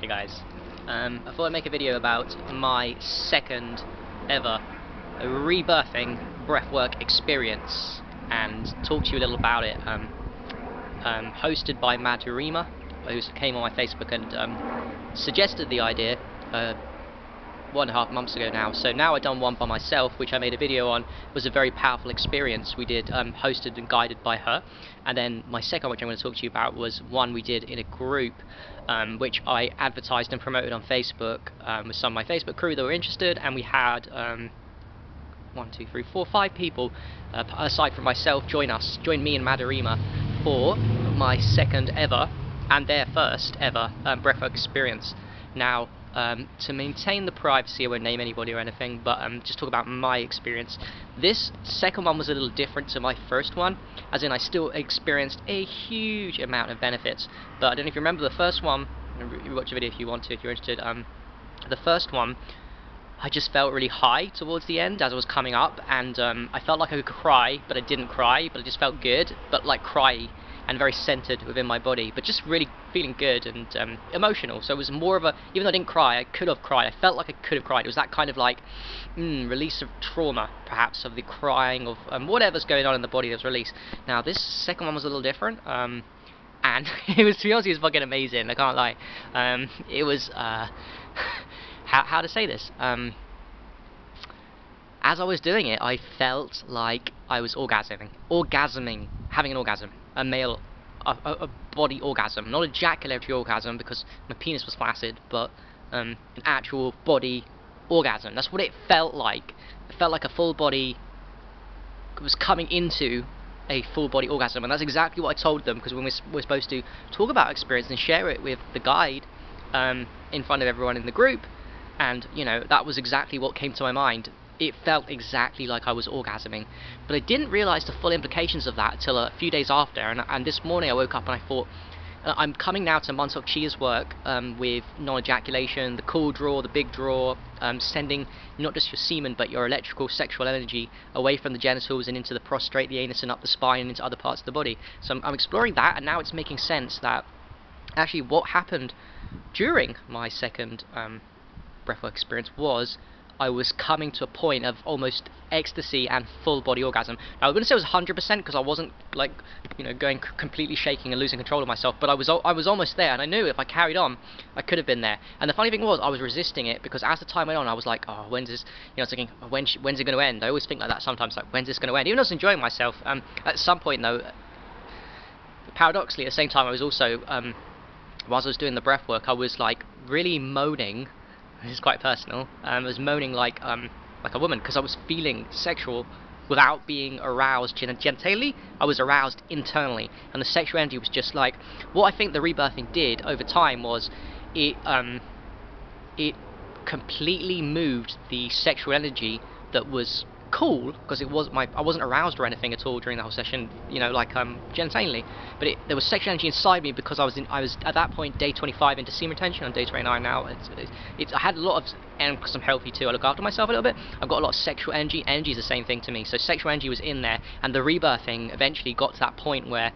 Hey guys, I thought I'd make a video about my second ever rebirthing breathwork experience and talk to you a little about it. Hosted by Madhurima, who came on my Facebook and suggested the idea 1.5 months ago now. So now I've done one by myself, which I made a video on. It was a very powerful experience we did, hosted and guided by her. And then my second, which I'm going to talk to you about, was one we did in a group, which I advertised and promoted on Facebook with some of my Facebook crew that were interested. And we had 5 people, aside from myself, join me and Madhurima for my second ever and their first ever breathwork experience. Now, to maintain the privacy, I won't name anybody or anything, but just talk about my experience. This second one was a little different to my first one, as in I still experienced a huge amount of benefits. But I don't know if you remember the first one. You watch the video if you want to, if you're interested. The first one, I just felt really high towards the end as I was coming up, and I felt like I could cry, but I didn't cry, but it just felt good, but like cry and very centered within my body, but just really feeling good and emotional. So it was more of a, even though I didn't cry, I could have cried. I felt like I could have cried. It was that kind of like release of trauma, perhaps, of the crying of whatever's going on in the body that was released. Now this second one was a little different, and it was, to be honest, it was fucking amazing. I can't lie. It was how to say this? As I was doing it, I felt like I was orgasming, having an orgasm, a body orgasm, not ejaculatory orgasm because my penis was flaccid, but an actual body orgasm. That's what it felt like. It felt like a full body was coming into a full body orgasm, and that's exactly what I told them, because when we're supposed to talk about experience and share it with the guide in front of everyone in the group, and you know, that was exactly what came to my mind. It felt exactly like I was orgasming, but I didn't realise the full implications of that till a few days after, and this morning I woke up and I thought, I'm coming now to Montauk Chia's work with non-ejaculation, the cool draw, the big draw, sending not just your semen but your electrical sexual energy away from the genitals and into the prostrate, the anus, and up the spine and into other parts of the body. So I'm exploring that, and now it's making sense that actually what happened during my second breathwork experience was I was coming to a point of almost ecstasy and full body orgasm. Now I wouldn't say it was 100% because I wasn't like, you know, going completely shaking and losing control of myself, but I was almost there, and I knew if I carried on I could have been there. And the funny thing was I was resisting it, because as the time went on I was like, oh, when's this, you know, I was thinking, when's it going to end? I always think like that sometimes, like, when's this going to end? Even though I was enjoying myself, at some point though, paradoxically at the same time I was also, whilst I was doing the breath work, I was like really moaning. This is quite personal. I was moaning like a woman, because I was feeling sexual without being aroused genitally. I was aroused internally, and the sexual energy was just like, what I think the rebirthing did over time was it completely moved the sexual energy that was cool, because I wasn't aroused or anything at all during the whole session, you know, like genitally, but there was sexual energy inside me, because I was at that point day 25 into semen retention. On day 29 now. I had a lot of, and because I'm healthy too, I look after myself a little bit, I've got a lot of sexual energy. Energy is the same thing to me, so sexual energy was in there, and the rebirthing eventually got to that point where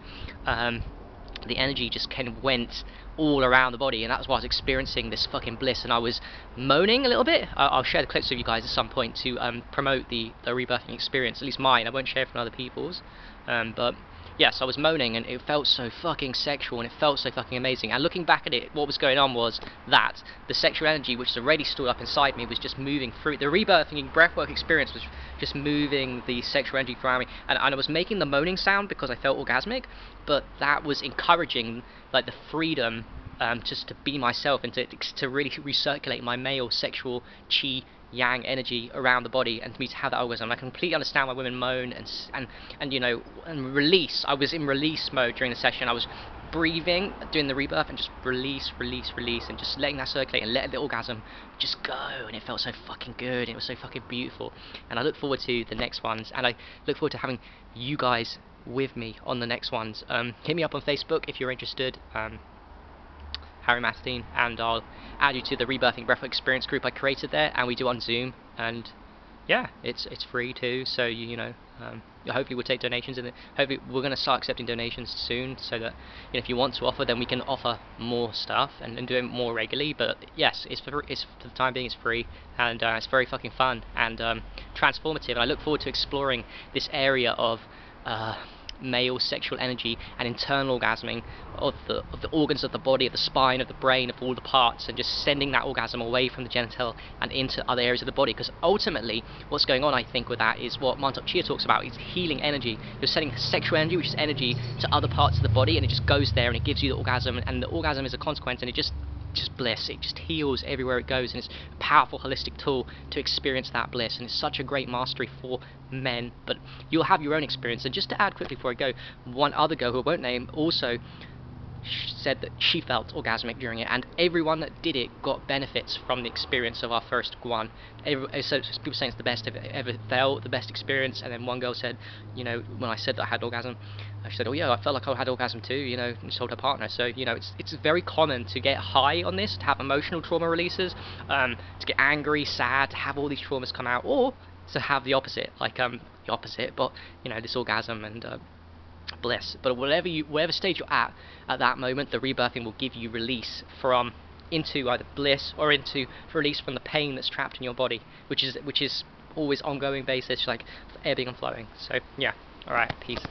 the energy just kind of went all around the body, and that's why I was experiencing this fucking bliss, and I was moaning a little bit. I'll share the clips with you guys at some point to promote the rebirthing experience, at least mine. I won't share it from other people's, but yes, I was moaning, and it felt so fucking sexual, and it felt so fucking amazing. And looking back at it, what was going on was that the sexual energy, which was already stored up inside me, was just moving through. The rebirthing breathwork experience was just moving the sexual energy through me, and I was making the moaning sound because I felt orgasmic, but that was encouraging like the freedom just to be myself, and to really recirculate my male sexual chi yang energy around the body, and for me to have that orgasm. I completely understand why women moan and you know, and release. I was in release mode during the session. I was breathing, doing the rebirth, and just release, and just letting that circulate and letting the orgasm just go, and it felt so fucking good, and it was so fucking beautiful. And I look forward to the next ones, and I look forward to having you guys with me on the next ones. Hit me up on Facebook if you're interested, Harry Mastine, and I'll add you to the Rebirthing Breathwork Experience group I created there, and we do on Zoom, and yeah, it's free too. So hopefully we'll take donations, and hopefully we're going to start accepting donations soon, so that if you want to offer, then we can offer more stuff and do it more regularly. But yes, it's for the time being, it's free, and it's very fucking fun and transformative. And I look forward to exploring this area of male sexual energy and internal orgasming of the organs of the body, of the spine, of the brain, of all the parts, and just sending that orgasm away from the genital and into other areas of the body. Because ultimately what's going on, I think, with that is what Mantak Chia talks about, is healing energy. You're sending sexual energy, which is energy, to other parts of the body, and it just goes there and it gives you the orgasm, and the orgasm is a consequence, and it just bliss. It just heals everywhere it goes, and it's a powerful holistic tool to experience that bliss, and it's such a great mastery for men. But you'll have your own experience. And just to add quickly before I go, one other girl who I won't name also said that she felt orgasmic during it, and everyone that did it got benefits from the experience of our first one. So people saying it's the best they've ever felt, the best experience. And then one girl said, when I said that I had orgasm, she said, oh yeah, I felt like I had orgasm too, and she told her partner. So it's very common to get high on this, to have emotional trauma releases, to get angry, sad, to have all these traumas come out, or to have the opposite, but this orgasm and bliss. But whatever stage you're at that moment, the rebirthing will give you release from into either bliss or into release from the pain that's trapped in your body, which is always ongoing basis, like ebbing and flowing. So yeah, all right, peace.